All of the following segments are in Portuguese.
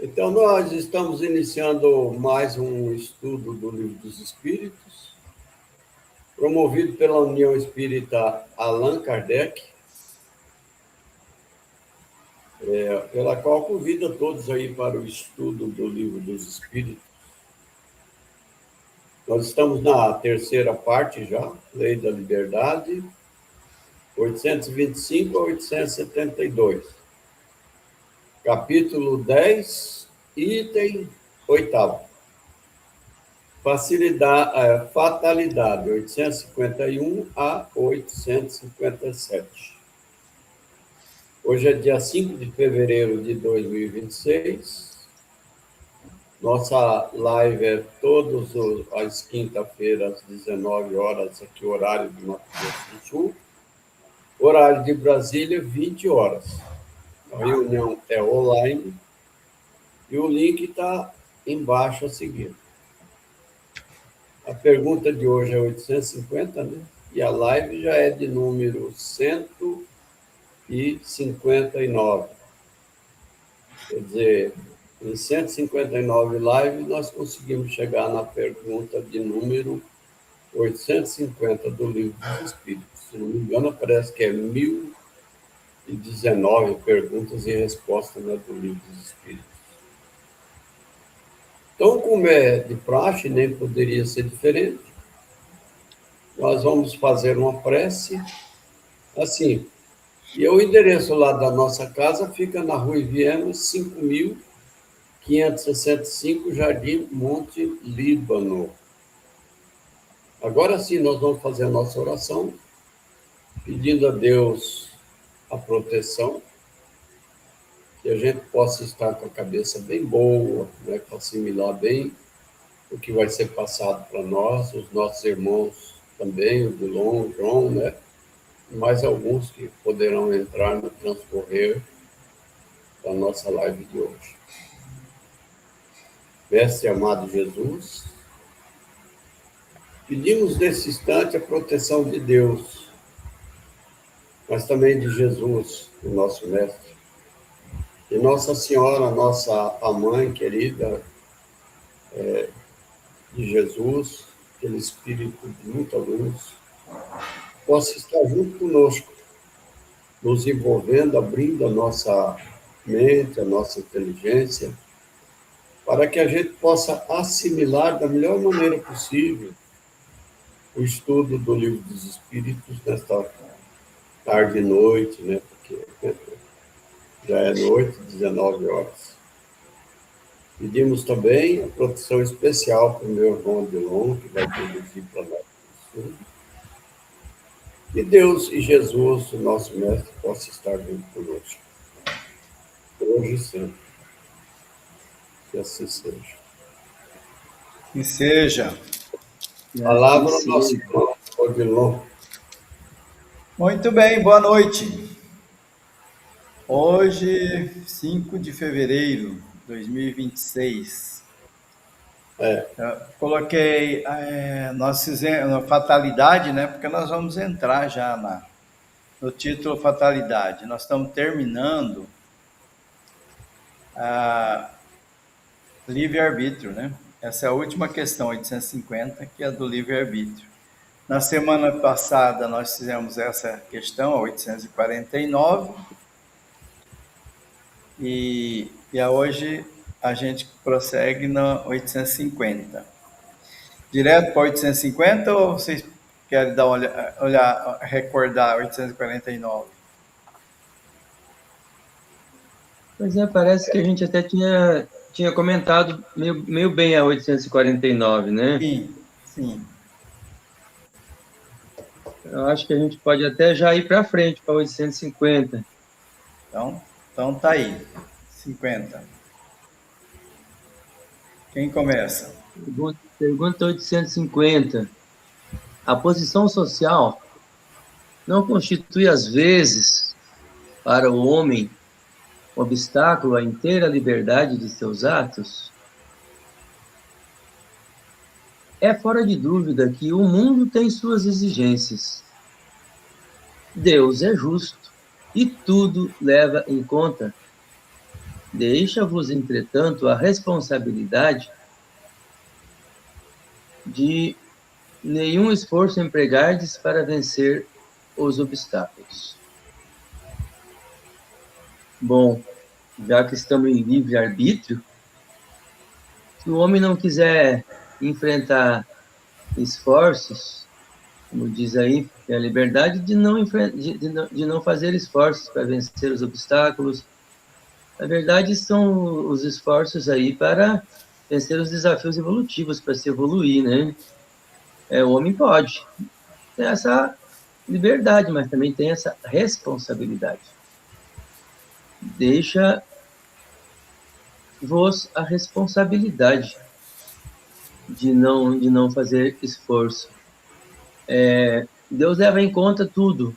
Então, nós estamos iniciando mais um estudo do Livro dos Espíritos, promovido pela União Espírita Allan Kardec, pela qual convido a todos aí para o estudo do Livro dos Espíritos. Nós estamos na terceira parte já, Lei da Liberdade, 825 a 872. Capítulo 10, item 8º. Fatalidade, 851 a 857. Hoje é dia 5 de fevereiro de 2026. Nossa live é todas as quinta-feiras, às 19 horas, aqui, horário do Mato Grosso do Sul. Horário de Brasília, 20 horas. A reunião é online e o link está embaixo a seguir. A pergunta de hoje é 850, né? E a live já é de número 159. Quer dizer, em 159 lives, nós conseguimos chegar na pergunta de número 850 do Livro dos Espíritos. Se não me engano, parece que é 1019 perguntas e respostas, né, do Livro dos Espíritos. Então, como é de praxe, nem poderia ser diferente, nós vamos fazer uma prece assim. E o endereço lá da nossa casa fica na Rua Viena, 5.565, Jardim Monte Líbano. Agora sim, nós vamos fazer a nossa oração, pedindo a Deus a proteção, que a gente possa estar com a cabeça bem boa, né, para assimilar bem o que vai ser passado para nós, os nossos irmãos também, o Dilon, o João, né? E mais alguns que poderão entrar no transcorrer da nossa live de hoje. Mestre amado Jesus, pedimos nesse instante a proteção de Deus, mas também de Jesus, o nosso Mestre, e Nossa Senhora, a mãe querida de Jesus, aquele Espírito de muita luz, possa estar junto conosco, nos envolvendo, abrindo a nossa mente, a nossa inteligência, para que a gente possa assimilar da melhor maneira possível o estudo do Livro dos Espíritos nesta tarde e noite, né? Porque já é noite, 19 horas. Pedimos também a proteção especial para o meu irmão Adilon, que vai conduzir para nós o estudo. Que Deus e Jesus, o nosso Mestre, possa estar junto conosco, hoje e sempre. Que assim seja. Que seja. Palavra ao nosso irmão Odilon. Muito bem, boa noite. Hoje, 5 de fevereiro de 2026. Eu coloquei, nós fizemos a fatalidade, né? Porque nós vamos entrar já no título fatalidade. Nós estamos terminando a livre-arbítrio, né? Essa é a última questão, 850, que é do livre-arbítrio. Na semana passada, nós fizemos essa questão, a 849, e hoje a gente prossegue na 850. Direto para 850 ou vocês querem dar uma recordar 849? Pois é, parece que a gente até tinha comentado meio bem a 849, né? Sim. Eu acho que a gente pode até já ir para frente, para 850. Então tá aí, 50. Quem começa? Pergunta 850. A posição social não constitui, às vezes, para o homem, um obstáculo à inteira liberdade de seus atos? É fora de dúvida que o mundo tem suas exigências. Deus é justo e tudo leva em conta. Deixa-vos, entretanto, a responsabilidade de nenhum esforço empregardes para vencer os obstáculos. Bom, já que estamos em livre-arbítrio, se o homem não quiser enfrentar esforços, como diz aí, tem a liberdade de não fazer esforços para vencer os obstáculos. Na verdade, são os esforços aí para vencer os desafios evolutivos, para se evoluir, né? O homem pode ter essa liberdade, mas também tem essa responsabilidade. Deixa-vos a responsabilidade de não fazer esforço. Deus leva em conta tudo.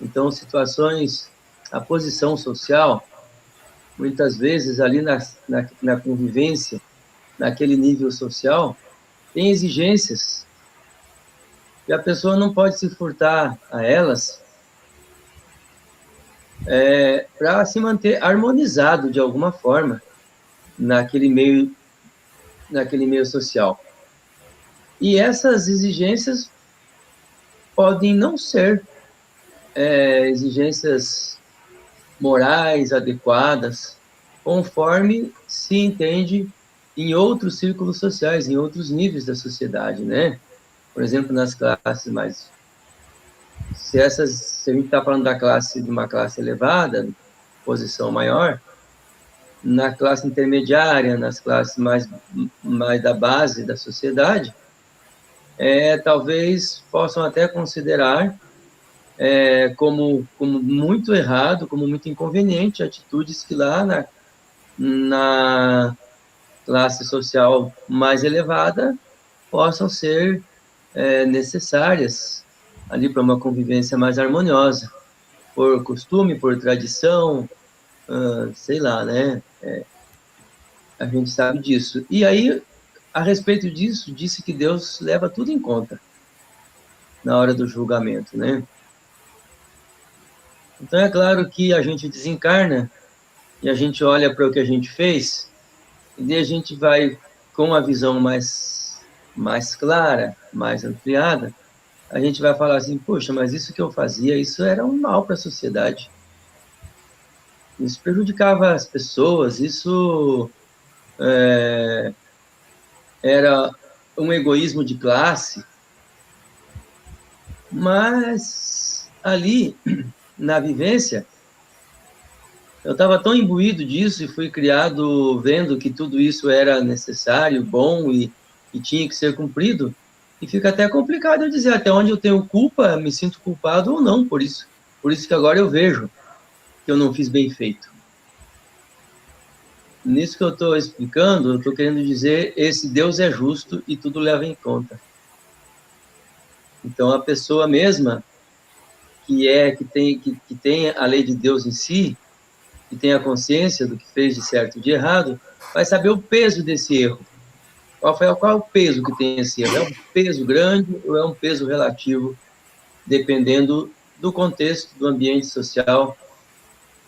Então, situações, a posição social, muitas vezes ali na convivência, naquele nível social, tem exigências e a pessoa não pode se furtar a elas para se manter harmonizado de alguma forma naquele meio social. E essas exigências podem não ser exigências morais adequadas, conforme se entende em outros círculos sociais, em outros níveis da sociedade, né? Por exemplo, nas classes mais... Se a gente está falando de uma classe elevada, posição maior, na classe intermediária, nas classes mais da base da sociedade, talvez possam até considerar como muito errado, como muito inconveniente, atitudes que lá na classe social mais elevada possam ser necessárias ali para uma convivência mais harmoniosa, por costume, por tradição, sei lá, né? A gente sabe disso. E aí, a respeito disso, disse que Deus leva tudo em conta na hora do julgamento, né? Então, é claro que a gente desencarna e a gente olha para o que a gente fez e daí a gente vai com uma visão mais clara, mais ampliada, a gente vai falar assim, poxa, mas isso que eu fazia, isso era um mal para a sociedade. Isso prejudicava as pessoas, isso era um egoísmo de classe. Mas ali, na vivência, eu estava tão imbuído disso e fui criado vendo que tudo isso era necessário, bom e tinha que ser cumprido, e fica até complicado eu dizer até onde eu tenho culpa, me sinto culpado ou não por isso. Por isso que agora eu vejo que eu não fiz bem feito. Nisso que eu estou explicando, eu estou querendo dizer, esse Deus é justo e tudo leva em conta. Então, a pessoa mesma que tem a lei de Deus em si, que tem a consciência do que fez de certo e de errado, vai saber o peso desse erro. Qual é o peso que tem esse erro? É um peso grande ou é um peso relativo, dependendo do contexto, do ambiente social,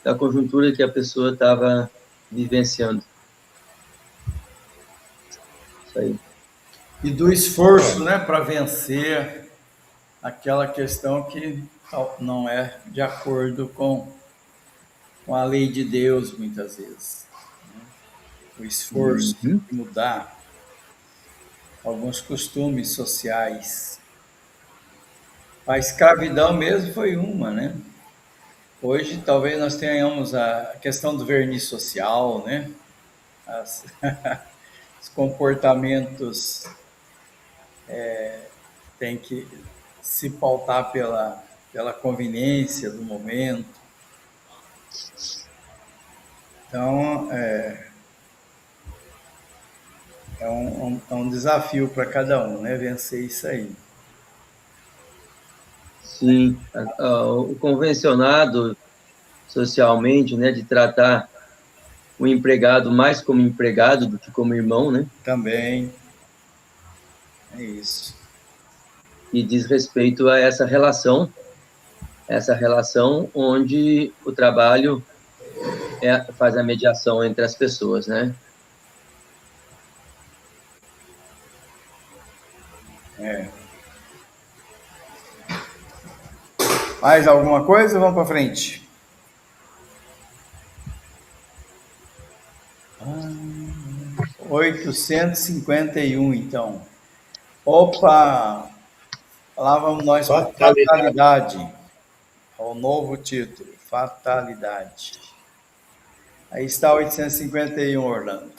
da conjuntura que a pessoa estava vivenciando. Isso aí. E do esforço, né, para vencer aquela questão que não é de acordo com a lei de Deus, muitas vezes. O esforço de mudar alguns costumes sociais. A escravidão mesmo foi uma, né? Hoje, talvez nós tenhamos a questão do verniz social, né? Os comportamentos têm que se pautar pela conveniência do momento. Então, é um desafio para cada um, né? Vencer isso aí. Sim, o convencionado socialmente, né, de tratar o empregado mais como empregado do que como irmão, né? Também é isso. E diz respeito a essa relação onde o trabalho faz a mediação entre as pessoas, né? Mais alguma coisa? Vamos para frente. Ah, 851, então. Opa! Lá vamos nós para fatalidade. O novo título, fatalidade. Aí está 851, Orlando.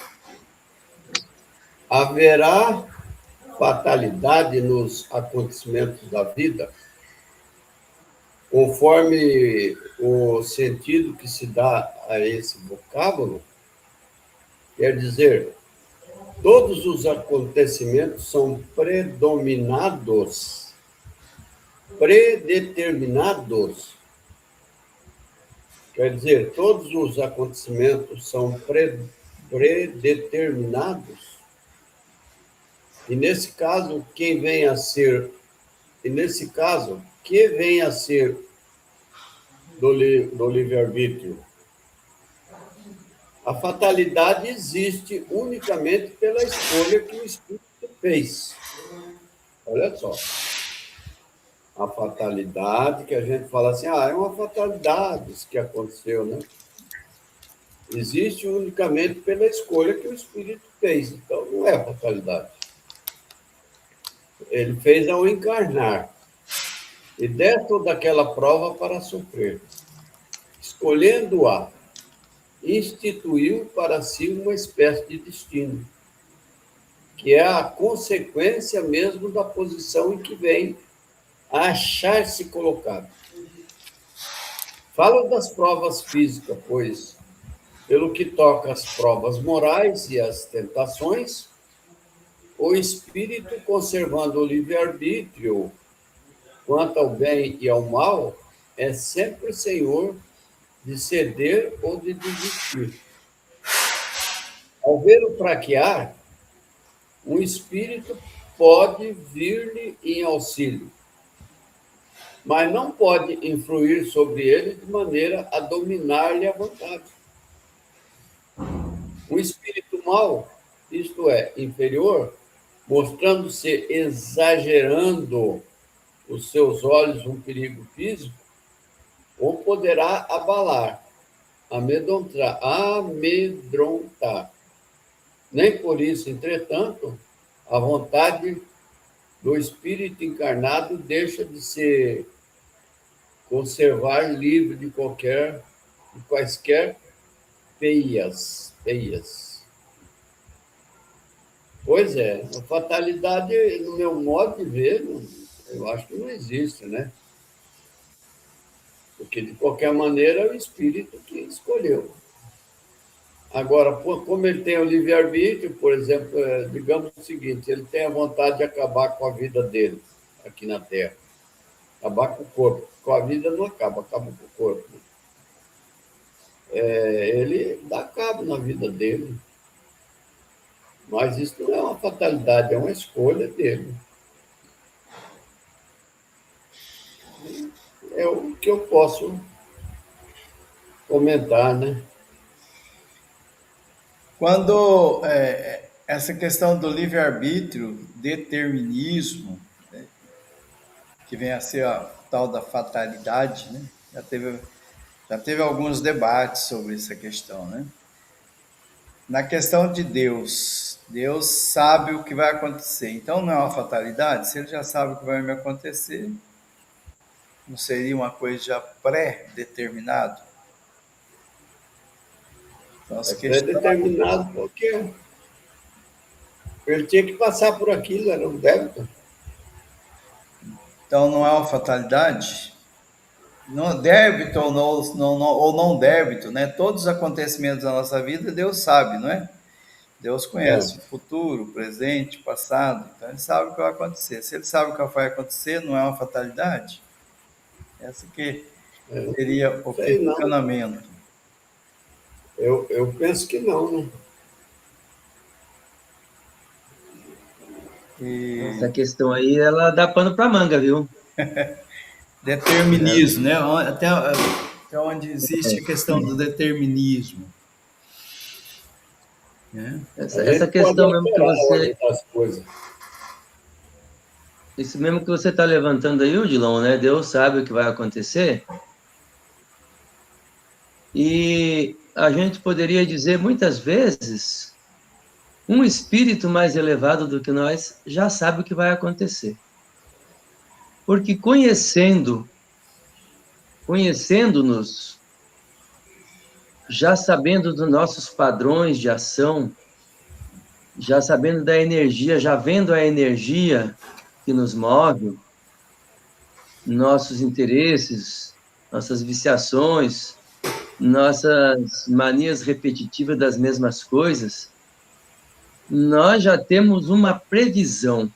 Haverá fatalidade nos acontecimentos da vida, conforme o sentido que se dá a esse vocábulo, quer dizer, todos os acontecimentos são predeterminados. Quer dizer, todos os acontecimentos são predeterminados. E nesse caso, que vem a ser do livre-arbítrio? A fatalidade existe unicamente pela escolha que o espírito fez. Olha só. A fatalidade, que a gente fala assim, é uma fatalidade isso que aconteceu, né? Existe unicamente pela escolha que o espírito fez. Então, não é fatalidade. Ele fez ao encarnar. E dentro daquela prova para sofrer. Escolhendo-a, instituiu para si uma espécie de destino, que é a consequência mesmo da posição em que vem a achar-se colocado. Falo das provas físicas, pois, pelo que toca às provas morais e às tentações, o espírito, conservando o livre-arbítrio quanto ao bem e ao mal, é sempre senhor de ceder ou de desistir. Ao vê-lo fraquear, um espírito pode vir-lhe em auxílio, mas não pode influir sobre ele de maneira a dominar-lhe a vontade. Um espírito mau, isto é, inferior, mostrando-se exagerando os seus olhos um perigo físico, ou poderá abalar, amedrontar. Nem por isso, entretanto, a vontade do espírito encarnado deixa de se conservar livre de quaisquer peias. Pois é, a fatalidade, no meu modo de ver, eu acho que não existe, né? Porque, de qualquer maneira, é o espírito que escolheu. Agora, como ele tem o livre-arbítrio, por exemplo, digamos o seguinte, ele tem a vontade de acabar com a vida dele aqui na Terra. Acabar com o corpo. Com a vida não acaba com o corpo. Ele dá cabo na vida dele. Mas isso não é uma fatalidade, é uma escolha dele. É o que eu posso comentar, né? Quando essa questão do livre-arbítrio, determinismo, né, que vem a ser a tal da fatalidade, né? Já teve alguns debates sobre essa questão, né? Na questão de Deus, Deus sabe o que vai acontecer. Então não é uma fatalidade. Se ele já sabe o que vai me acontecer, não seria uma coisa já pré-determinada? Então, pré-determinado porque ele tinha que passar por aquilo, era um débito. Então não é uma fatalidade? Não, débito ou não débito, né? Todos os acontecimentos da nossa vida, Deus sabe, não é? Deus conhece o futuro, o presente, o passado, então ele sabe o que vai acontecer. Se ele sabe o que vai acontecer, não é uma fatalidade? Essa que seria o questionamento. Eu penso que não, né? Essa questão aí, ela dá pano para manga, viu? Determinismo, né? que é onde existe a questão do determinismo. Essa questão mesmo que você... as coisas. Isso mesmo que você está levantando aí, Odilon, né? Deus sabe o que vai acontecer. E a gente poderia dizer, muitas vezes, um espírito mais elevado do que nós já sabe o que vai acontecer. Porque conhecendo-nos, já sabendo dos nossos padrões de ação, já sabendo da energia, já vendo a energia que nos move, nossos interesses, nossas viciações, nossas manias repetitivas das mesmas coisas, nós já temos uma previsão.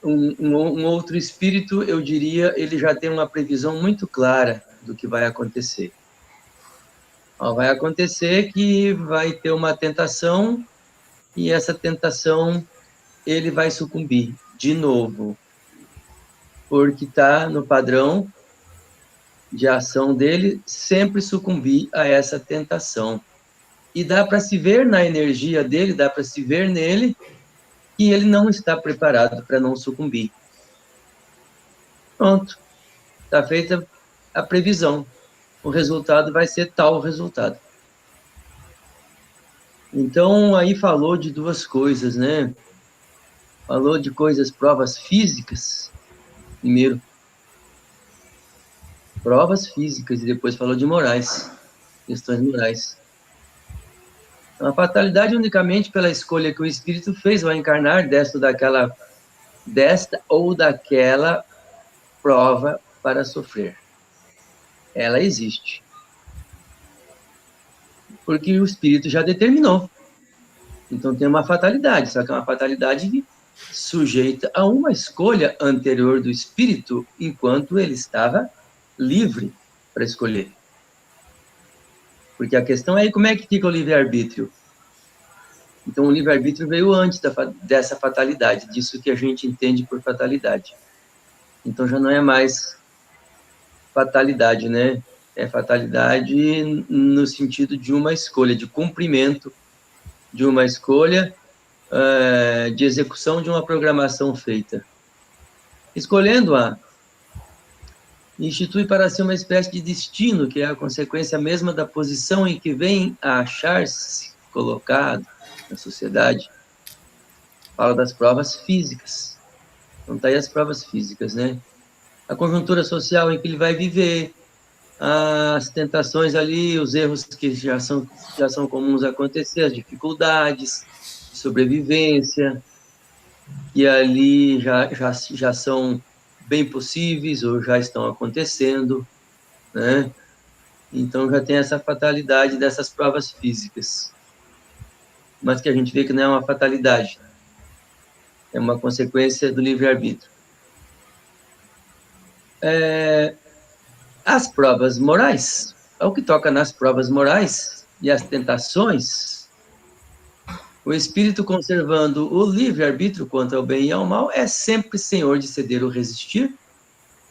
Um outro espírito, eu diria, ele já tem uma previsão muito clara do que vai acontecer. Vai acontecer que vai ter uma tentação, e essa tentação ele vai sucumbir de novo, porque está no padrão de ação dele sempre sucumbir a essa tentação. E dá para se ver na energia dele, dá para se ver nele, que ele não está preparado para não sucumbir. Pronto, está feita a previsão. O resultado vai ser tal resultado. Então, aí falou de duas coisas, né? Falou de coisas, provas físicas, primeiro. Provas físicas, e depois falou de morais, questões morais. Então, a fatalidade unicamente pela escolha que o espírito fez ao encarnar desta ou daquela prova para sofrer. Ela existe. Porque o espírito já determinou. Então tem uma fatalidade, só que é uma fatalidade sujeita a uma escolha anterior do espírito, enquanto ele estava livre para escolher. Porque a questão é como é que fica o livre-arbítrio. Então o livre-arbítrio veio antes dessa fatalidade, disso que a gente entende por fatalidade. Então já não é mais fatalidade, né? É fatalidade no sentido de uma escolha, de cumprimento de uma escolha, de execução de uma programação feita. Escolhendo-a, institui para si uma espécie de destino, que é a consequência mesma da posição em que vem a achar-se colocado na sociedade. Fala das provas físicas. Então tá aí as provas físicas, né? A conjuntura social em que ele vai viver, as tentações ali, os erros que já são comuns acontecer, as dificuldades de sobrevivência, que ali já são bem possíveis ou já estão acontecendo, né? Então já tem essa fatalidade dessas provas físicas. Mas que a gente vê que não é uma fatalidade, é uma consequência do livre-arbítrio. As provas morais, ao que toca nas provas morais e as tentações, o espírito conservando o livre-arbítrio quanto ao bem e ao mal é sempre senhor de ceder ou resistir.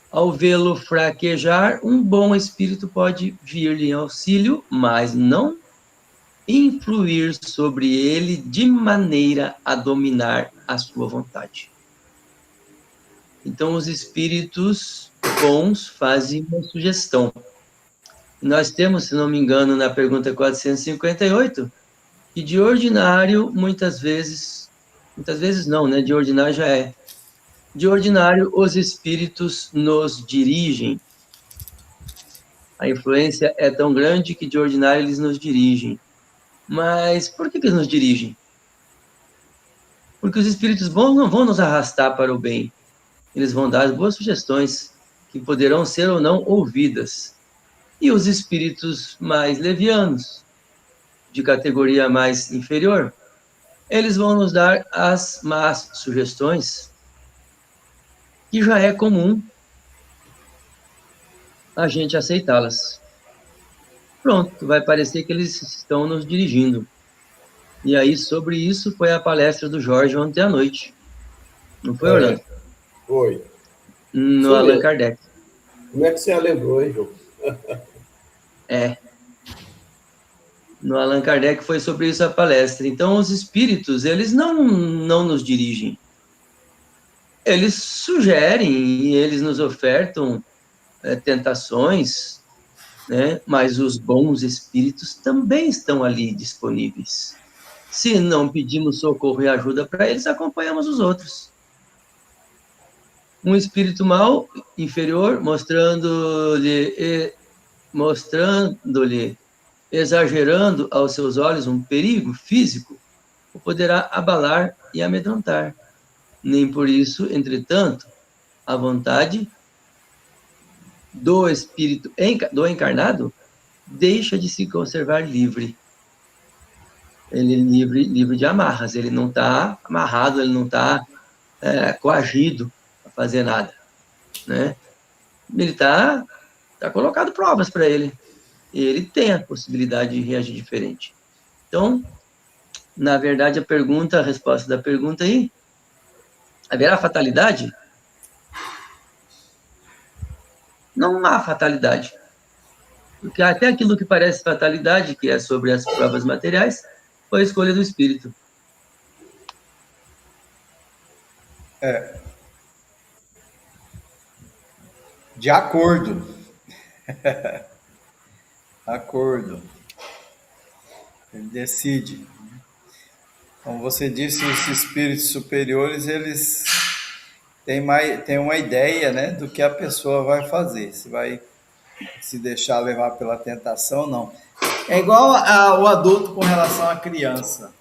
Ao vê-lo fraquejar, um bom espírito pode vir-lhe em auxílio, mas não influir sobre ele de maneira a dominar a sua vontade. Então, os espíritos bons fazem uma sugestão. Nós temos, se não me engano, na pergunta 458, que de ordinário, muitas vezes não, né? De ordinário já é. De ordinário, os espíritos nos dirigem. A influência é tão grande que de ordinário eles nos dirigem. Mas por que eles nos dirigem? Porque os espíritos bons não vão nos arrastar para o bem. Eles vão dar as boas sugestões, que poderão ser ou não ouvidas. E os espíritos mais levianos, de categoria mais inferior, eles vão nos dar as más sugestões, que já é comum a gente aceitá-las. Pronto, vai parecer que eles estão nos dirigindo. E aí, sobre isso, foi a palestra do Jorge ontem à noite. Não foi, Orlando? Foi. No Allan Kardec. Como é que você a lembrou, hein, João? No Allan Kardec foi sobre isso a palestra. Então, os espíritos, eles não nos dirigem. Eles sugerem e eles nos ofertam tentações, né? Mas os bons espíritos também estão ali disponíveis. Se não pedimos socorro e ajuda para eles, acompanhamos os outros. Um espírito mau, inferior, mostrando-lhe, exagerando aos seus olhos um perigo físico, o poderá abalar e amedrontar. Nem por isso, entretanto, a vontade do espírito do encarnado deixa de se conservar livre. Ele é livre de amarras, ele não está amarrado, ele não está coagido a fazer nada, né? Ele está colocado provas para ele, e ele tem a possibilidade de reagir diferente. Então, na verdade, a resposta da pergunta aí, haverá fatalidade? Não há fatalidade. Porque até aquilo que parece fatalidade, que é sobre as provas materiais, foi a escolha do espírito. De acordo. Acordo. Ele decide. Como você disse, os espíritos superiores, eles têm uma ideia, né, do que a pessoa vai fazer. Se vai se deixar levar pela tentação ou não. É igual o adulto com relação à criança.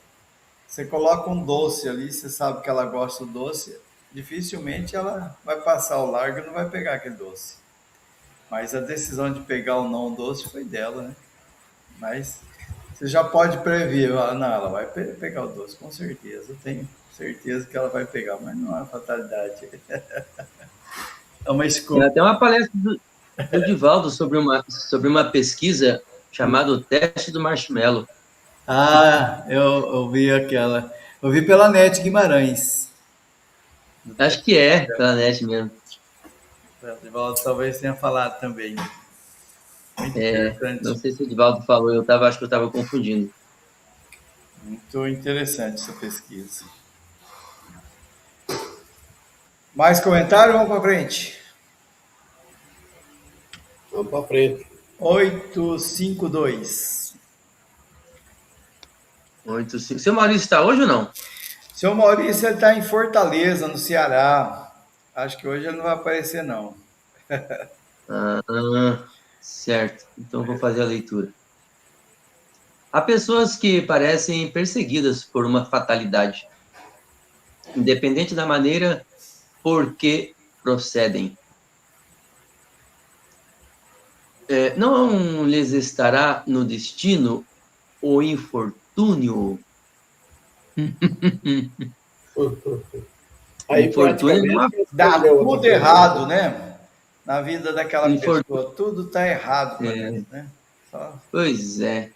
Você coloca um doce ali, você sabe que ela gosta do doce, dificilmente ela vai passar o largo e não vai pegar aquele doce. Mas a decisão de pegar ou não o doce foi dela, né? Mas você já pode prever, não, ela vai pegar o doce, com certeza. Eu tenho certeza que ela vai pegar, mas não é fatalidade. É uma escolha. Tem até uma palestra do Divaldo sobre uma pesquisa chamada o teste do marshmallow. Eu vi aquela. Eu vi pela NET Guimarães. Acho que é, pela NET mesmo. O Divaldo talvez tenha falado também. Muito interessante. Não sei se o Divaldo falou, acho que eu estava confundindo. Muito interessante essa pesquisa. Mais comentário? Vamos para frente. Vamos para frente. 852. 85. Seu Maurício está hoje ou não? Seu Maurício está em Fortaleza, no Ceará. Acho que hoje ele não vai aparecer, não. Certo. Então vou fazer a leitura. Há pessoas que parecem perseguidas por uma fatalidade, independente da maneira por que procedem. Não lhes estará no destino o infortúnio? Aí praticamente dá tudo errado, né? Na vida daquela pessoa, tudo está errado para Deus, né? Pois é.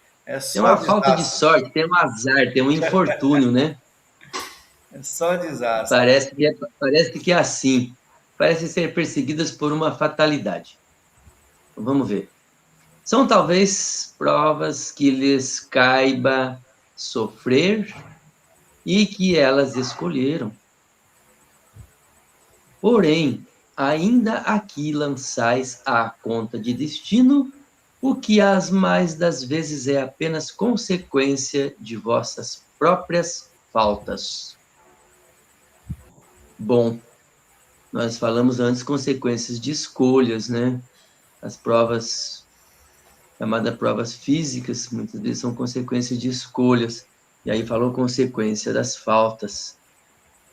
Tem uma falta de sorte, tem um azar, tem um infortúnio, né? É só desastre. Parece que é assim. Parece ser perseguidas por uma fatalidade. Vamos ver. São talvez provas que lhes caiba sofrer e que elas escolheram. Porém, ainda aqui lançais à conta de destino o que as mais das vezes é apenas consequência de vossas próprias faltas. Bom, nós falamos antes consequências de escolhas, né? As provas, chamadas provas físicas, muitas vezes são consequências de escolhas. E aí falou consequência das faltas.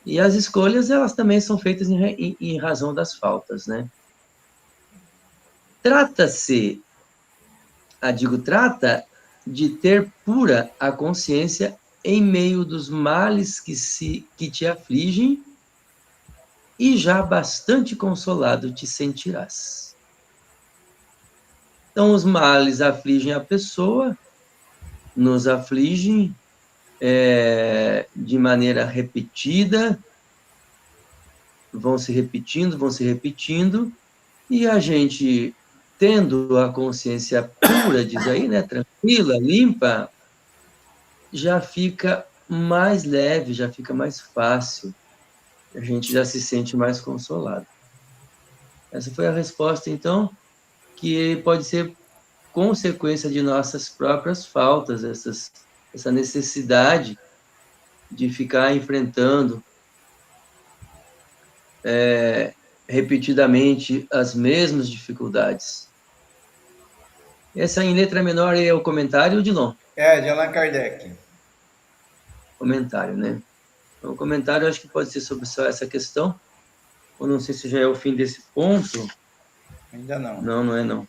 E as escolhas, elas também são feitas em razão das faltas, né? Trata de ter pura a consciência em meio dos males que te afligem, e já bastante consolado te sentirás. Então, os males afligem a pessoa, nos afligem de maneira repetida, vão se repetindo, E a gente, tendo a consciência pura, diz aí, né, tranquila, limpa, já fica mais leve, já fica mais fácil. A gente já se sente mais consolado. Essa foi a resposta, então, que pode ser consequência de nossas próprias faltas, essa necessidade de ficar enfrentando repetidamente as mesmas dificuldades. Essa em letra menor é o comentário, Dilon? É, de Allan Kardec. Comentário, né? Então, o comentário acho que pode ser sobre só essa questão. Eu não sei se já é o fim desse ponto. Ainda não. Não, não é não.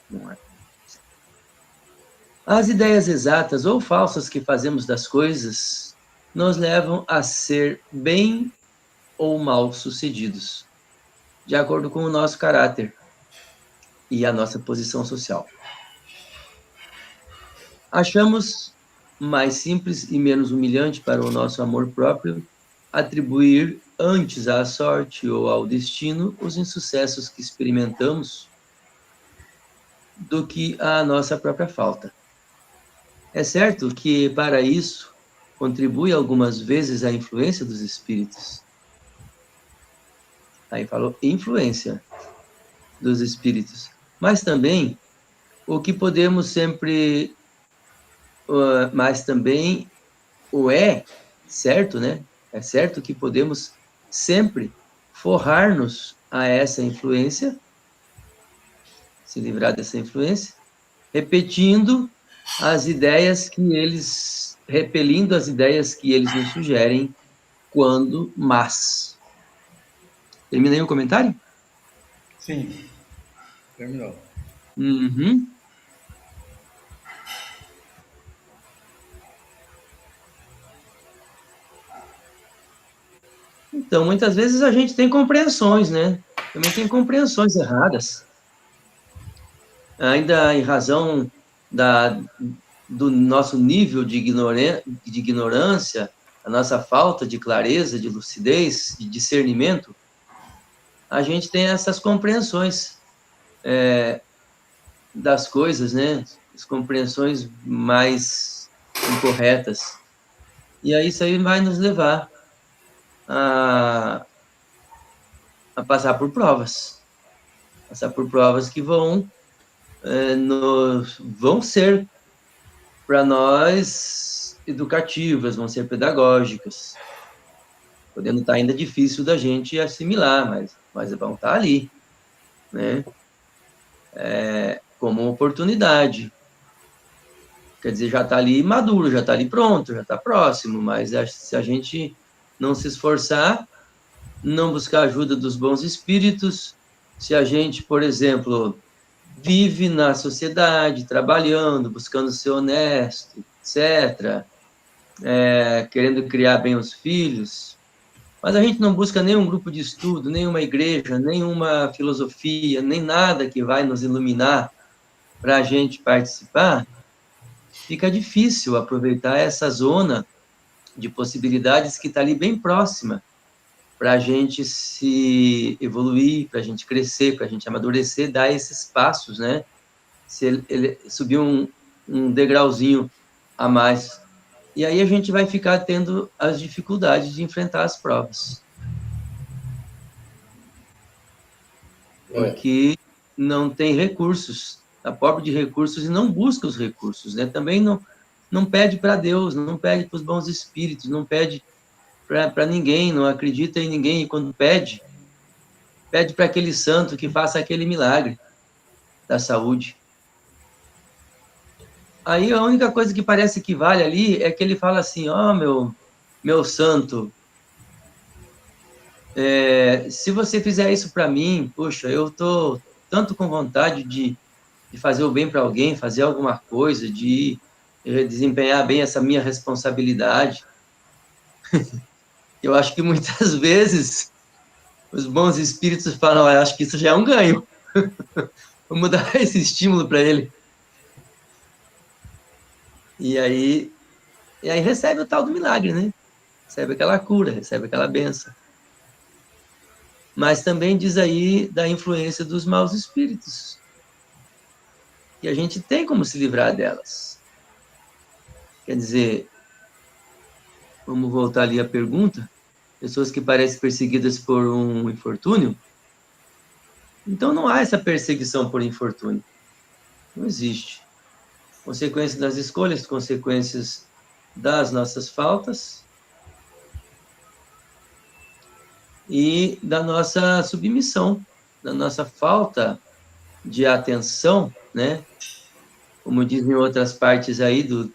Não é. As ideias exatas ou falsas que fazemos das coisas nos levam a ser bem ou mal sucedidos, de acordo com o nosso caráter e a nossa posição social. Achamos mais simples e menos humilhante para o nosso amor próprio atribuir antes à sorte ou ao destino os insucessos que experimentamos do que à nossa própria falta. É certo que, para isso, contribui algumas vezes a influência dos espíritos. Aí falou influência dos espíritos. Mas também, o que podemos sempre... mas também o é certo, né? É certo que podemos sempre forrar-nos a essa influência, se livrar dessa influência, repetindo as ideias que eles, repelindo as ideias que eles nos sugerem quando mas. Terminei o comentário? Sim, terminou. Uhum. Então, muitas vezes a gente tem compreensões, né? Também tem compreensões erradas. Ainda em razão do nosso nível de ignorância, a nossa falta de clareza, de lucidez, de discernimento, a gente tem essas compreensões das coisas, né? As compreensões mais incorretas. E aí isso aí vai nos levar a passar por provas. Passar por provas que vão ser para nós educativas, vão ser pedagógicas, podendo estar ainda difícil da gente assimilar, mas vão estar ali, né? Como uma oportunidade. Quer dizer, já está ali maduro, já está ali pronto, já está próximo, mas se a gente não se esforçar, não buscar a ajuda dos bons espíritos, se a gente, por exemplo, vive na sociedade, trabalhando, buscando ser honesto, etc., querendo criar bem os filhos, mas a gente não busca nenhum grupo de estudo, nenhuma igreja, nenhuma filosofia, nem nada que vai nos iluminar para a gente participar, fica difícil aproveitar essa zona de possibilidades que está ali bem próxima para a gente se evoluir, para a gente crescer, para a gente amadurecer, dar esses passos, né? Se ele subir um degrauzinho a mais. E aí a gente vai ficar tendo as dificuldades de enfrentar as provas. Porque não tem recursos, está pobre de recursos e não busca os recursos, né? Também não pede para Deus, não pede para os bons espíritos, não pede para ninguém, não acredita em ninguém, e quando pede para aquele santo que faça aquele milagre da saúde. Aí a única coisa que parece que vale ali é que ele fala assim, ó, meu santo, se você fizer isso para mim, puxa, eu tô tanto com vontade de fazer o bem para alguém, fazer alguma coisa, de desempenhar bem essa minha responsabilidade. Eu acho que muitas vezes os bons espíritos falam, acho que isso já é um ganho. Vamos dar esse estímulo para ele. E aí recebe o tal do milagre, né? Recebe aquela cura, recebe aquela benção. Mas também diz aí da influência dos maus espíritos. E a gente tem como se livrar delas. Quer dizer, vamos voltar ali à pergunta. Pessoas que parecem perseguidas por um infortúnio. Então não há essa perseguição por infortúnio. Não existe. Consequências das escolhas, consequências das nossas faltas e da nossa submissão, da nossa falta de atenção, né? Como dizem outras partes aí do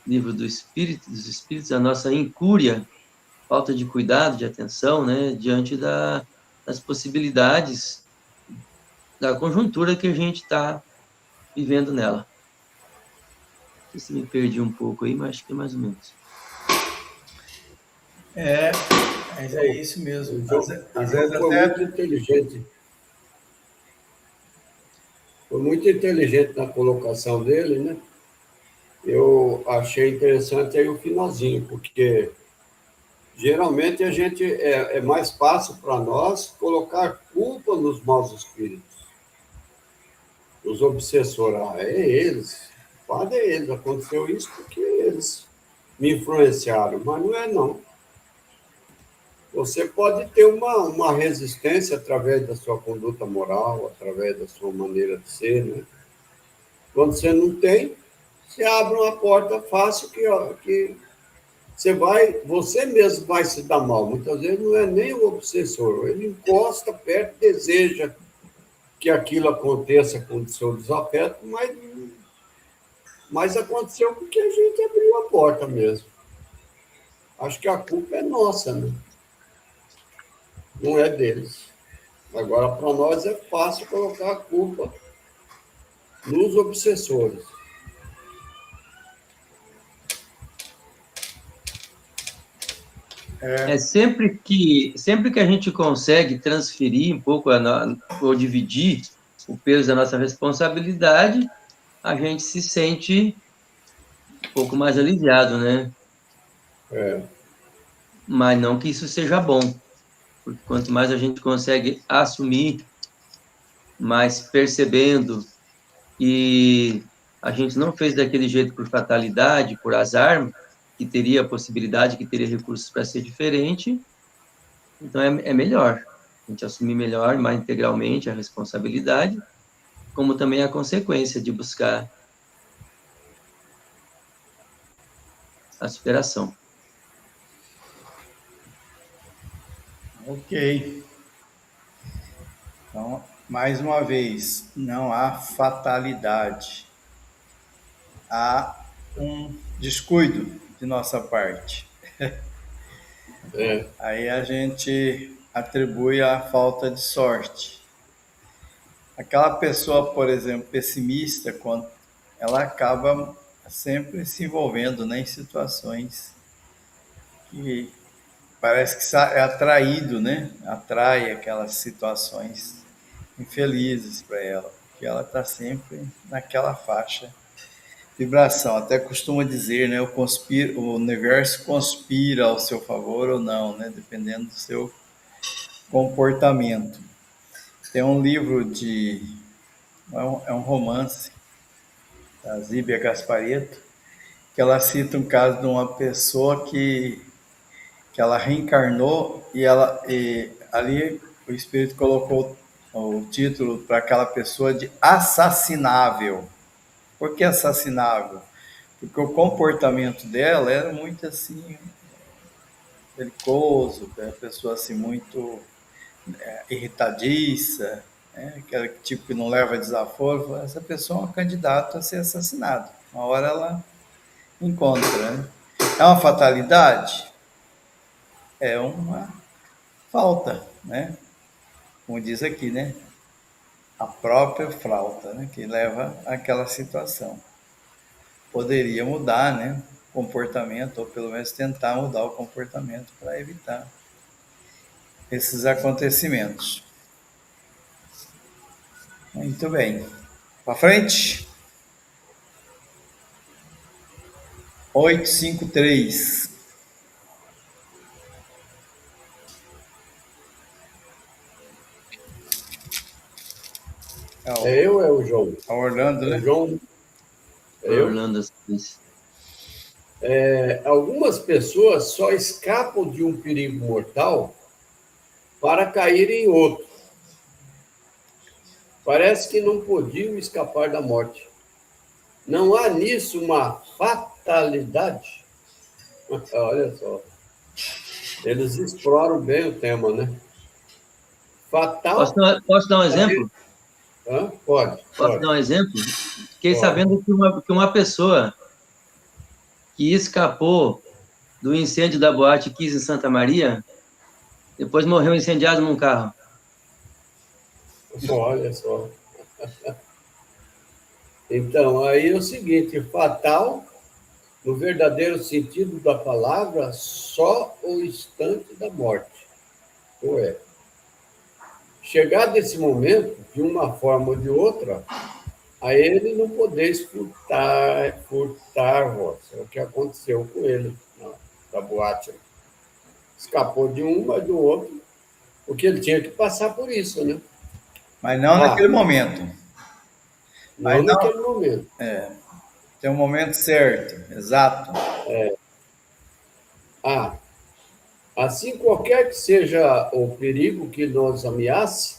livro do Espírito, dos Espíritos, a nossa incúria, falta de cuidado, de atenção, né? Diante das possibilidades da conjuntura que a gente está vivendo nela. Não sei se me perdi um pouco aí, mas acho que é mais ou menos. Mas é isso mesmo. O João foi muito inteligente. Foi muito inteligente na colocação dele, né? Eu achei interessante aí o finalzinho, porque geralmente a gente é mais fácil para nós colocar culpa nos maus espíritos, os obsessores. É eles, o padre é eles, aconteceu isso porque eles me influenciaram, mas não é não. Você pode ter uma resistência através da sua conduta moral, através da sua maneira de ser, né? Quando você não tem, você abre uma porta fácil que você mesmo vai se dar mal. Muitas vezes não é nem o obsessor, ele encosta perto, deseja que aquilo aconteça com o seu desafeto, mas aconteceu porque a gente abriu a porta mesmo. Acho que a culpa é nossa, né? Não é deles. Agora, para nós é fácil colocar a culpa nos obsessores. Sempre que a gente consegue transferir um pouco ou dividir o peso da nossa responsabilidade, a gente se sente um pouco mais aliviado, né? Mas não que isso seja bom, porque quanto mais a gente consegue assumir, mais percebendo que a gente não fez daquele jeito por fatalidade, por azar, que teria a possibilidade, que teria recursos para ser diferente, então é melhor a gente assumir melhor, mais integralmente a responsabilidade, como também a consequência de buscar a superação. Ok. Então, mais uma vez, não há fatalidade. Há um descuido de nossa parte. Aí a gente atribui a falta de sorte. Aquela pessoa, por exemplo, pessimista, quando ela acaba sempre se envolvendo, né, em situações que parece que é atraído, né? Atrai aquelas situações infelizes para ela, porque ela está sempre naquela faixa de vibração. Até costuma dizer, né? O universo conspira ao seu favor ou não, né? Dependendo do seu comportamento. Tem um livro é um romance da Zíbia Gasparetto, que ela cita um caso de uma pessoa que ela reencarnou e ali o espírito colocou o título para aquela pessoa de assassinável. Por que assassinável? Porque o comportamento dela era muito assim belicoso, a pessoa assim muito irritadiça, né? Aquele tipo que não leva desaforo. Essa pessoa é uma candidata a ser assassinada. Uma hora ela encontra, né? É uma fatalidade? É uma falta, né? Como diz aqui, né? A própria falta, né? Que leva àquela situação. Poderia mudar, né? O comportamento, ou pelo menos tentar mudar o comportamento para evitar esses acontecimentos. Muito bem. Para frente. 853. É eu ou é o João? A Orlando, né? O João. É eu? Orlando. Algumas pessoas só escapam de um perigo mortal para cair em outro. Parece que não podiam escapar da morte. Não há nisso uma fatalidade? Olha só. Eles exploram bem o tema, né? Fatal. Posso dar um exemplo? Pode. Posso dar um exemplo? Fiquei Pode. sabendo que uma pessoa que escapou do incêndio da Boate Kiss em Santa Maria, depois morreu incendiado num carro. Olha só. Então, aí é o seguinte, fatal, no verdadeiro sentido da palavra, só o instante da morte. Ué. Chegar desse momento, de uma forma ou de outra, a ele não podeis furtar-vos. É o que aconteceu com ele na boate. Escapou de um, mas do outro, porque ele tinha que passar por isso, né? Mas não naquele momento. Não naquele momento. Tem um momento certo, exato. Assim, qualquer que seja o perigo que nos ameace,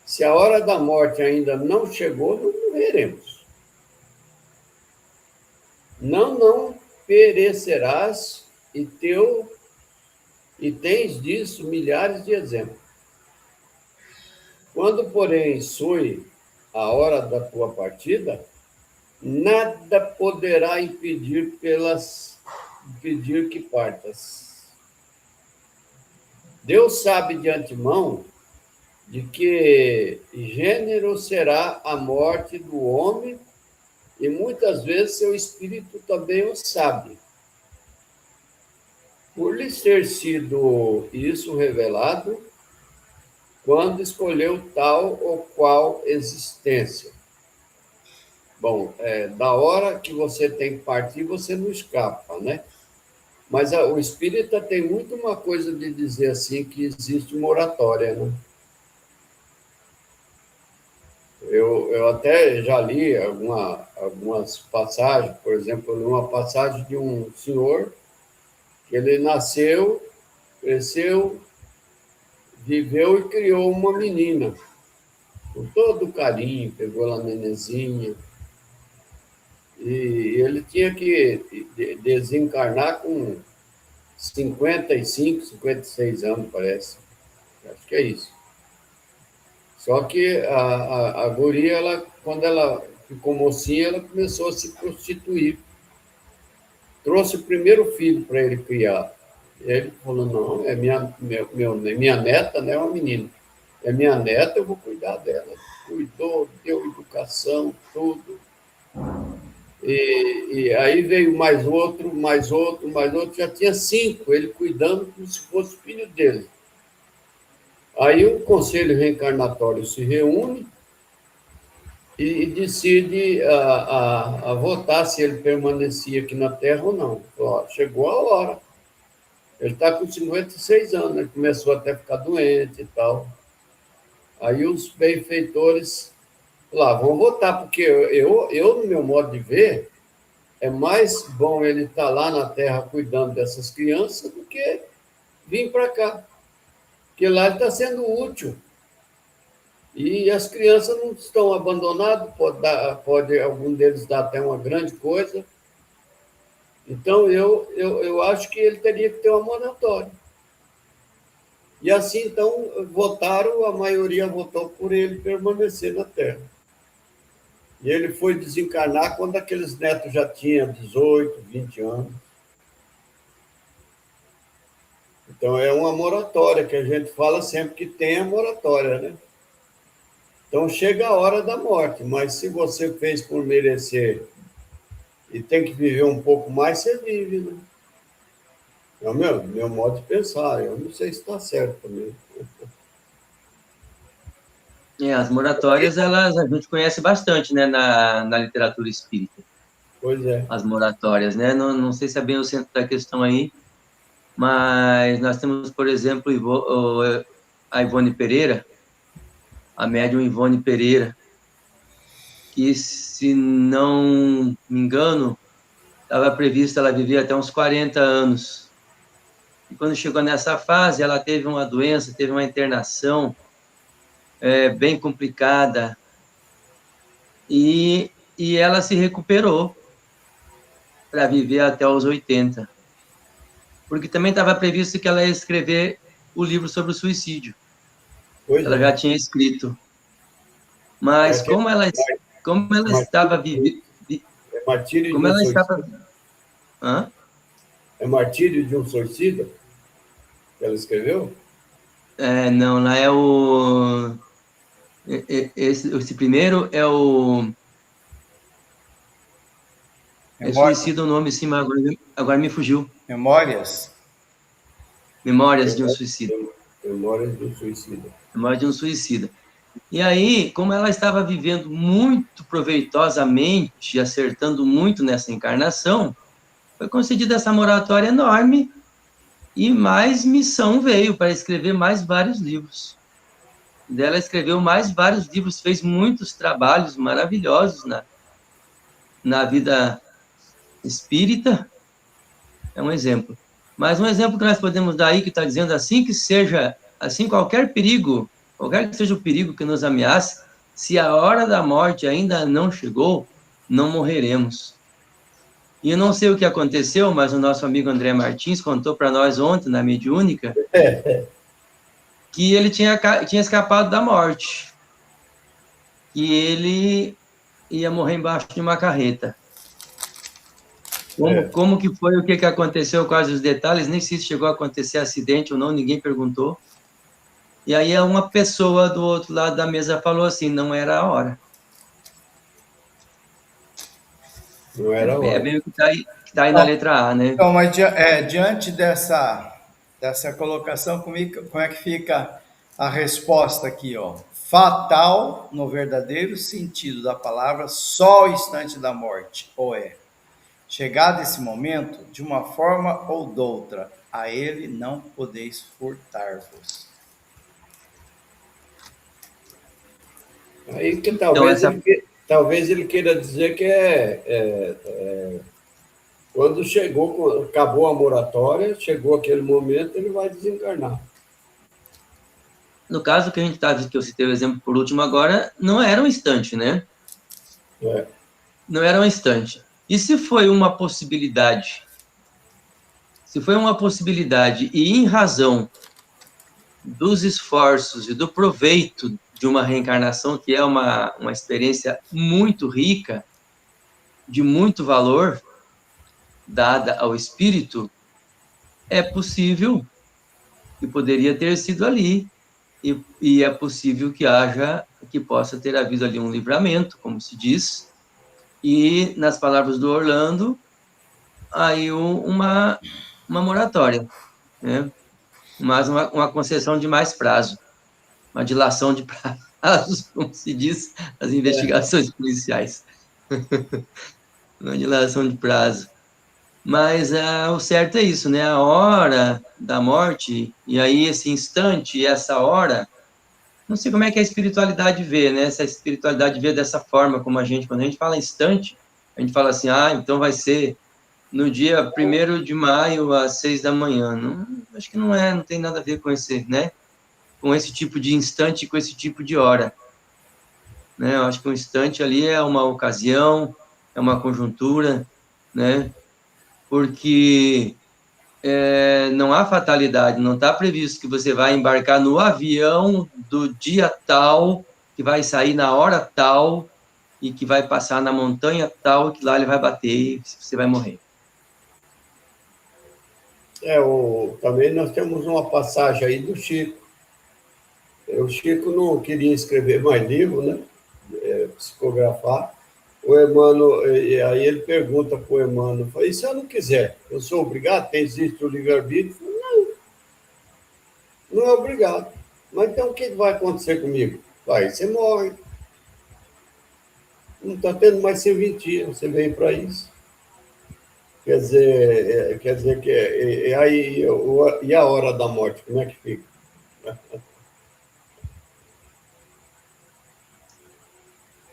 se a hora da morte ainda não chegou, não morreremos. Não perecerás e tens disso milhares de exemplos. Quando, porém, soe a hora da tua partida, nada poderá impedir que partas. Deus sabe de antemão de que gênero será a morte do homem e muitas vezes seu espírito também o sabe. Por lhes ter sido isso revelado, quando escolheu tal ou qual existência. Bom, da hora que você tem que partir, você não escapa, né? Mas o espírita tem muito uma coisa de dizer assim, que existe uma oratória, né? Eu até já li algumas passagens, por exemplo, eu li uma passagem de um senhor que ele nasceu, cresceu, viveu e criou uma menina, com todo carinho, pegou ela nenezinha, e ele tinha que desencarnar com 55, 56 anos, parece. Acho que é isso. Só que a guria, quando ela ficou mocinha, ela começou a se prostituir. Trouxe o primeiro filho para ele criar. E ele falou, não, é minha neta, né, é uma menina. É minha neta, eu vou cuidar dela. Cuidou, deu educação, tudo. E aí veio mais outro, já tinha 5, ele cuidando como se fosse filho dele. Aí o Conselho Reencarnatório se reúne e decide a votar se ele permanecia aqui na Terra ou não. Ó, chegou a hora. Ele está com 56 anos, ele começou até a ficar doente e tal. Aí os benfeitores falaram, vão votar, porque eu, no meu modo de ver, é mais bom ele estar lá na Terra cuidando dessas crianças do que vir para cá. Porque lá ele está sendo útil. E as crianças não estão abandonadas, pode algum deles dar até uma grande coisa. Então, eu acho que ele teria que ter uma moratória. E assim, então, votaram, a maioria votou por ele permanecer na Terra. E ele foi desencarnar quando aqueles netos já tinham 18, 20 anos. Então, é uma moratória, que a gente fala sempre que tem a moratória, né? Então, chega a hora da morte, mas se você fez por merecer e tem que viver um pouco mais, você vive, né? É o meu modo de pensar, eu não sei se está certo também. As moratórias, a gente conhece bastante, né, na literatura espírita. Pois é. As moratórias, né? Não sei se é bem o centro da questão aí, mas nós temos, por exemplo, a Ivone Pereira, a médium Ivone Pereira, que, se não me engano, estava previsto ela viver até uns 40 anos. E quando chegou nessa fase, ela teve uma doença, teve uma internação bem complicada, e ela se recuperou para viver até os 80. Porque também estava previsto que ela ia escrever o livro sobre o suicídio. Ela já tinha escrito. Mas como ela estava vivendo... É martírio Como de um ela estava... suicida? Hã? É martírio de um suicida que ela escreveu? Não, lá é o... Esse primeiro é o... É suicida o nome, sim, mas agora me fugiu. Memórias? Memórias de um suicida. Memórias de um suicida. Memórias de um suicida. E aí, como ela estava vivendo muito proveitosamente, acertando muito nessa encarnação, foi concedida essa moratória enorme e mais missão veio para escrever mais vários livros. E ela escreveu mais vários livros, fez muitos trabalhos maravilhosos na vida espírita. É um exemplo. Mas um exemplo que nós podemos dar aí, que está dizendo assim que seja, assim qualquer perigo, qualquer que seja o perigo que nos ameace, se a hora da morte ainda não chegou, não morreremos. E eu não sei o que aconteceu, mas o nosso amigo André Martins contou para nós ontem, na mediúnica, que ele tinha escapado da morte. Que ele ia morrer embaixo de uma carreta. Como que foi, o que aconteceu, quais os detalhes, nem sei se chegou a acontecer acidente ou não, ninguém perguntou. E aí uma pessoa do outro lado da mesa falou assim, não era a hora. Não era a hora. É bem o que está aí na letra A, né? Então, mas diante dessa colocação, como é que fica a resposta aqui, ó? Fatal, no verdadeiro sentido da palavra, só o instante da morte, ou chegado esse momento, de uma forma ou doutra, a ele não podeis furtar-vos. Aí que Então, talvez ele queira dizer que quando acabou a moratória, chegou aquele momento, ele vai desencarnar. No caso que eu citei o exemplo por último agora, não era um instante, né? Não era um instante. E se foi uma possibilidade? Se foi uma possibilidade e em razão dos esforços e do proveito de uma reencarnação, que é uma experiência muito rica, de muito valor, dada ao espírito, é possível que poderia ter sido ali, e é possível que possa ter havido ali um livramento, como se diz, e, nas palavras do Orlando, aí uma moratória, né? Mas uma concessão de mais prazo, uma dilação de prazos, como se diz, as investigações policiais. Uma dilação de prazo. Mas o certo é isso, né? A hora da morte, e aí esse instante, essa hora, não sei como é que a espiritualidade vê, né? Se a espiritualidade vê dessa forma, como quando a gente fala instante, a gente fala assim, então vai ser no dia 1º de maio, às 6 da manhã. Não, acho que não tem nada a ver com esse, né? Com esse tipo de instante, com esse tipo de hora. Né? Eu acho que um instante ali é uma ocasião, é uma conjuntura, né? Porque não há fatalidade, não está previsto que você vai embarcar no avião do dia tal, que vai sair na hora tal, e que vai passar na montanha tal, que lá ele vai bater e você vai morrer. Também nós temos uma passagem aí do Chico. O Chico não queria escrever mais livro, né? Psicografar. O Emmanuel, e aí ele pergunta para o Emmanuel, e se eu não quiser, eu sou obrigado? Existe o livre-arbítrio? Não, não é obrigado. Mas então o que vai acontecer comigo? Você morre. Não está tendo mais serventia, você veio para isso. Quer dizer que aí, e a hora da morte, como é que fica?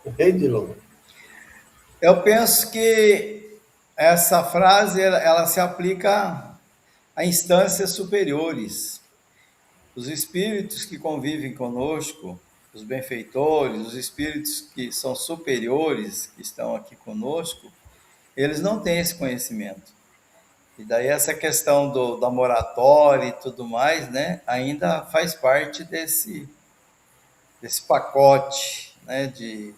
Entende, Lô? Eu penso que essa frase ela se aplica a instâncias superiores. Os espíritos que convivem conosco, os benfeitores, os espíritos que são superiores, que estão aqui conosco, eles não têm esse conhecimento. E daí essa questão da moratória e tudo mais, né, ainda faz parte desse pacote, né, de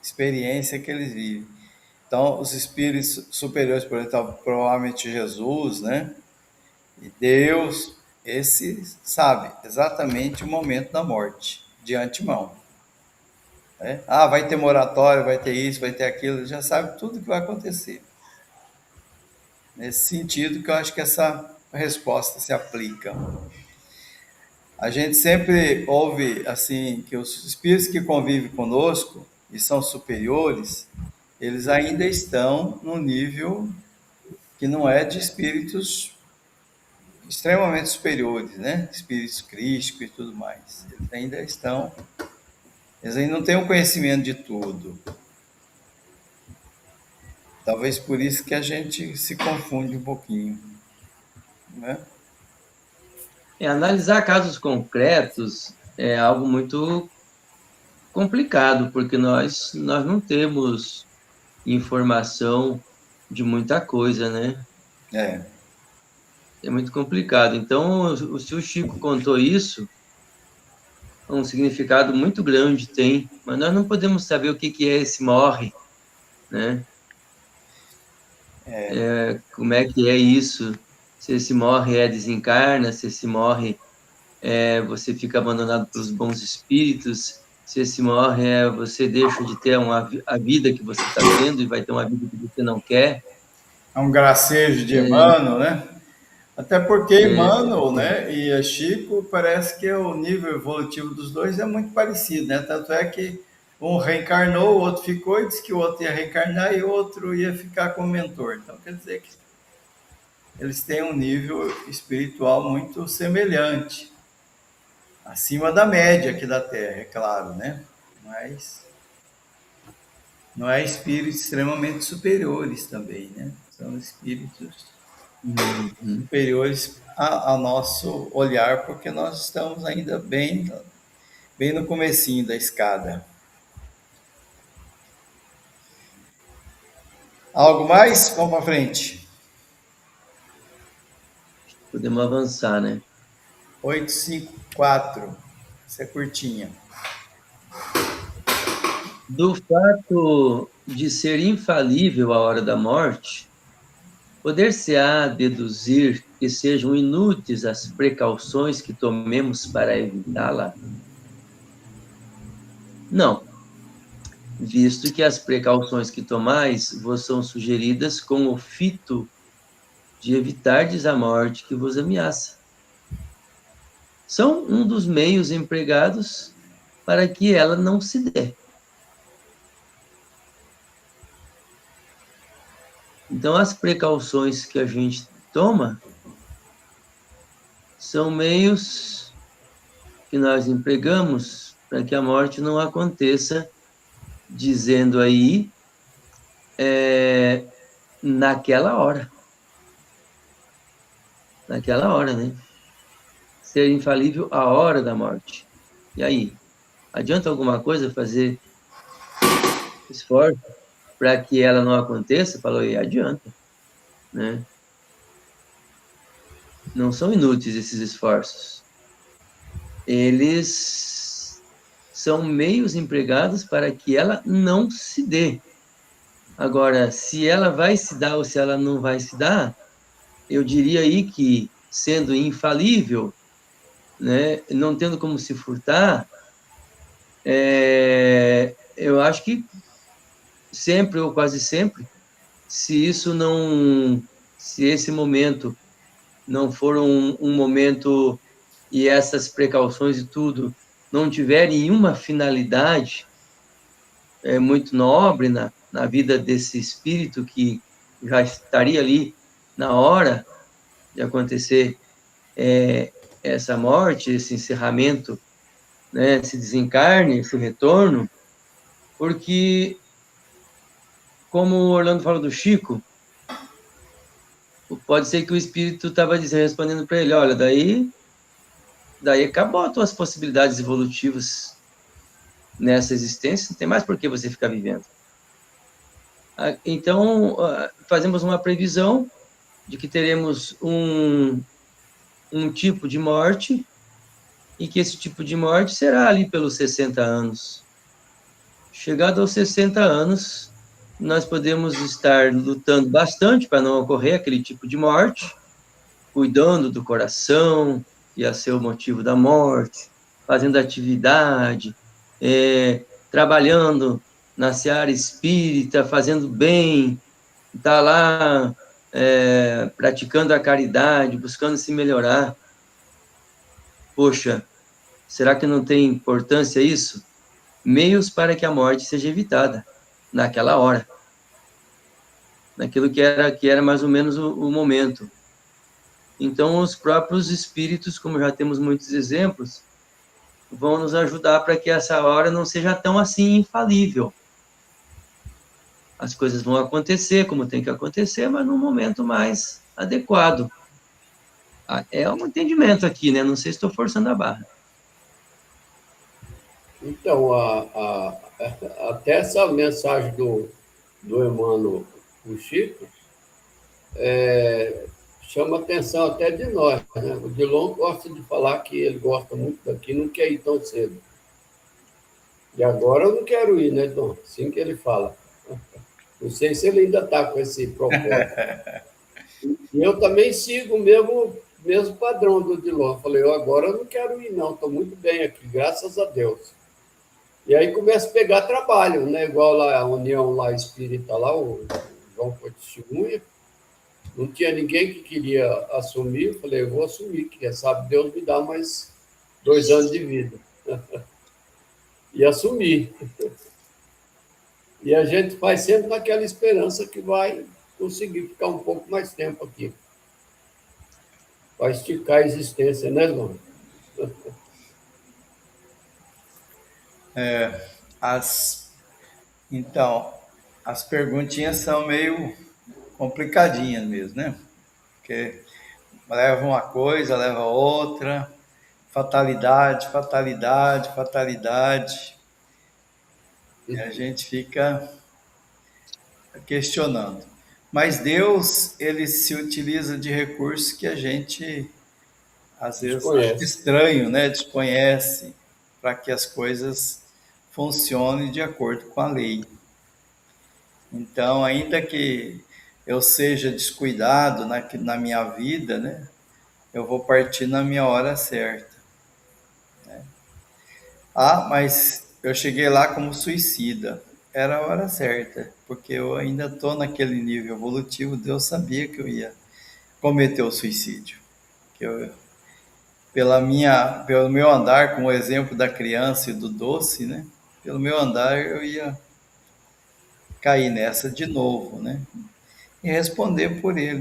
experiência que eles vivem. Então, os espíritos superiores, por exemplo, provavelmente Jesus, né, e Deus, esse sabe exatamente o momento da morte, de antemão. Né? Ah, vai ter moratório, vai ter isso, vai ter aquilo, ele já sabe tudo que vai acontecer. Nesse sentido que eu acho que essa resposta se aplica. A gente sempre ouve assim que os espíritos que convivem conosco e são superiores, eles ainda estão no nível que não é de espíritos extremamente superiores, né? Espíritos crísticos e tudo mais. Eles ainda não têm o conhecimento de tudo. Talvez por isso que a gente se confunde um pouquinho, né? Analisar casos concretos é algo muito complicado, porque nós não temos informação de muita coisa, né? É. É muito complicado. Então, se o Chico contou isso, um significado muito grande tem, mas nós não podemos saber o que é esse morre, né? Como é que é isso? Se esse morre desencarna, se esse morre você fica abandonado pelos bons espíritos, se esse morre você deixa de ter a vida que você está tendo e vai ter uma vida que você não quer. É um gracejo de Emmanuel, né? Até porque Emmanuel, né, e Chico, parece que o nível evolutivo dos dois é muito parecido, né? Tanto é que um reencarnou, o outro ficou e disse que o outro ia reencarnar e o outro ia ficar como mentor. Então, quer dizer que eles têm um nível espiritual muito semelhante, acima da média aqui da Terra, é claro, né? Mas não é espíritos extremamente superiores também, né? São espíritos superiores ao nosso olhar, porque nós estamos ainda bem no comecinho da escada. Algo mais? Vamos para frente. Podemos avançar, né? 854. Essa é curtinha. Do fato de ser infalível a hora da morte, poder-se-á deduzir que sejam inúteis as precauções que tomemos para evitá-la? Não, visto que as precauções que tomais vos são sugeridas com o fito de evitardes a morte que vos ameaça. São um dos meios empregados para que ela não se dê. Então, as precauções que a gente toma são meios que nós empregamos para que a morte não aconteça, dizendo aí, naquela hora. Naquela hora, né? Ser infalível a hora da morte. E aí? Adianta alguma coisa fazer esforço para que ela não aconteça? Falou, e adianta, né? Não são inúteis esses esforços. Eles são meios empregados para que ela não se dê. Agora, se ela vai se dar ou se ela não vai se dar, eu diria aí que, sendo infalível, né, não tendo como se furtar, eu acho que sempre ou quase sempre, se esse momento não for um momento e essas precauções e tudo não tiverem uma finalidade muito nobre na vida desse espírito que já estaria ali na hora de acontecer essa morte, esse encerramento, né, esse desencarne, esse retorno, porque como o Orlando falou do Chico, pode ser que o espírito estava respondendo para ele, olha, daí acabou as tuas possibilidades evolutivas nessa existência, não tem mais por que você ficar vivendo. Então, fazemos uma previsão de que teremos um tipo de morte, e que esse tipo de morte será ali pelos 60 anos. Chegado aos 60 anos, nós podemos estar lutando bastante para não ocorrer aquele tipo de morte, cuidando do coração, que ia ser o motivo da morte, fazendo atividade, trabalhando na seara espírita, fazendo bem, tá lá praticando a caridade, buscando se melhorar. Poxa, será que não tem importância isso? Meios para que a morte seja evitada naquela hora, naquilo que era mais ou menos o momento. Então, os próprios espíritos, como já temos muitos exemplos, vão nos ajudar para que essa hora não seja tão assim infalível. As coisas vão acontecer como tem que acontecer, mas num momento mais adequado. É um entendimento aqui, né? Não sei se estou forçando a barra. Então, até essa mensagem do Emmanuel, o Chico, chama atenção até de nós, né? O Dilon gosta de falar que ele gosta muito daqui, não quer ir tão cedo. E agora eu não quero ir, né, Dom? Assim que ele fala. Não sei se ele ainda está com esse propósito. E eu também sigo o mesmo padrão do Dilon. Falei, eu agora não quero ir, não. Estou muito bem aqui, graças a Deus. E aí começa a pegar trabalho, né? Igual lá a União lá Espírita, lá, o João foi testemunha. Não tinha ninguém que queria assumir. Eu falei, eu vou assumir, que sabe Deus me dá mais 2 anos de vida. E assumi. E a gente faz sempre naquela esperança que vai conseguir ficar um pouco mais tempo aqui. Vai esticar a existência, né, João? Então, as perguntinhas são meio complicadinhas mesmo, né? Porque leva uma coisa, leva outra, fatalidade, fatalidade, fatalidade. E a gente fica questionando. Mas Deus, ele se utiliza de recursos que a gente, às vezes, acha estranho, né? Desconhece, para que as coisas funcionem de acordo com a lei. Então, ainda que eu seja descuidado na minha vida, né? Eu vou partir na minha hora certa. Né? Mas eu cheguei lá como suicida. Era a hora certa, porque eu ainda estou naquele nível evolutivo. Deus sabia que eu ia cometer o suicídio. Pelo meu andar, com o exemplo da criança e do doce, né? Pelo meu andar, eu ia cair nessa de novo, né? E responder por ele.